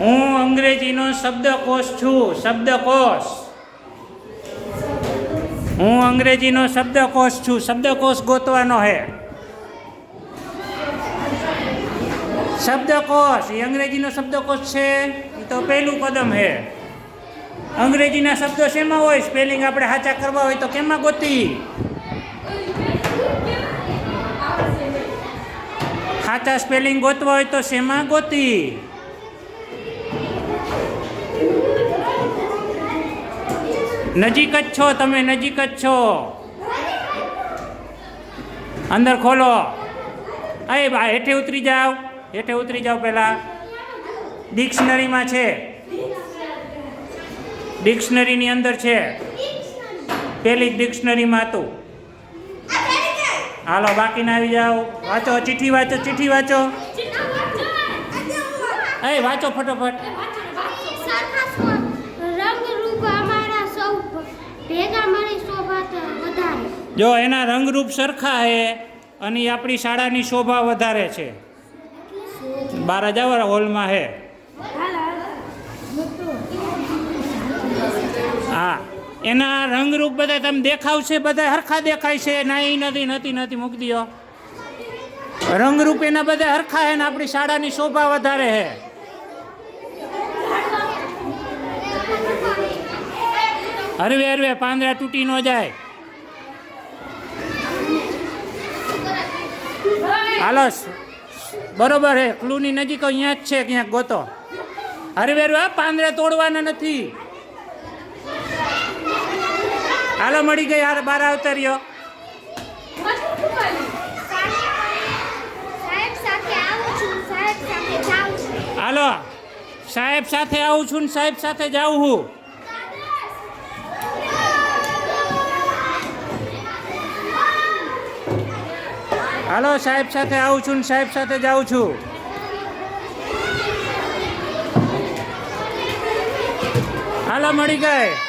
હું અંગ્રેજીનો શબ્દકોશ છું. શબ્દકોશ. હું અંગ્રેજીનો શબ્દકોશ છું. શબ્દકોશ ગોતવાનો હે. શબ્દકોશ એ અંગ્રેજીનો શબ્દકોશ છે. એ તો પહેલું કદમ હે. અંગ્રેજીના શબ્દો શેમાં હોય? સ્પેલિંગ આપણે સાચા કરવા હોય તો કેમાં ગોતી? સાચા સ્પેલિંગ ગોતવા હોય તો શેમાં ગોતી? નજીક જ છો તમે, નજીક જ છો. અંદર ખોલો. અરે બા હેઠે ઉતરી જાઓ, હેઠે ઉતરી જાઓ. પહેલા ડિક્શનરીમાં છે, ડિક્શનરીની અંદર છે. પેલી ડિક્શનરીમાં હતું. હાલો બાકીના આવી જાઓ. વાંચો, ચિઠ્ઠી વાંચો, ચિઠ્ઠી વાંચો. એ વાંચો ફટોફટ. જો એના રંગરૂપ સરખા હે અને આપણી શાળાની શોભા વધારે છે. બાર જાવ હોલમાં હે. હા, એના રંગરૂપ બધા તમે દેખાવશે, બધા હરખા દેખાય છે. નહીં નથી નથી નથી મૂકી દો. રંગરૂપ એના બધા હરખા હે ને આપણી શાળાની શોભા વધારે હે. હરવે હરવે પાંદડા તૂટી ન જાય. હાલો બરોબર હે. ક્લૂની નજીક અહીંયા જ છે, ક્યાંક ગોતો. હરવે હરવે પાંદડા તોડવાના નથી. હાલો મળી ગઈ. હાર બાર આવતા રહ્યો. હાલો સાહેબ સાથે આવું છું ને સાહેબ સાથે જાઉં છું. હાલો સાહેબ સાથે આવું છું ને સાહેબ સાથે જાઉં છું. હાલો મળી ગઈ.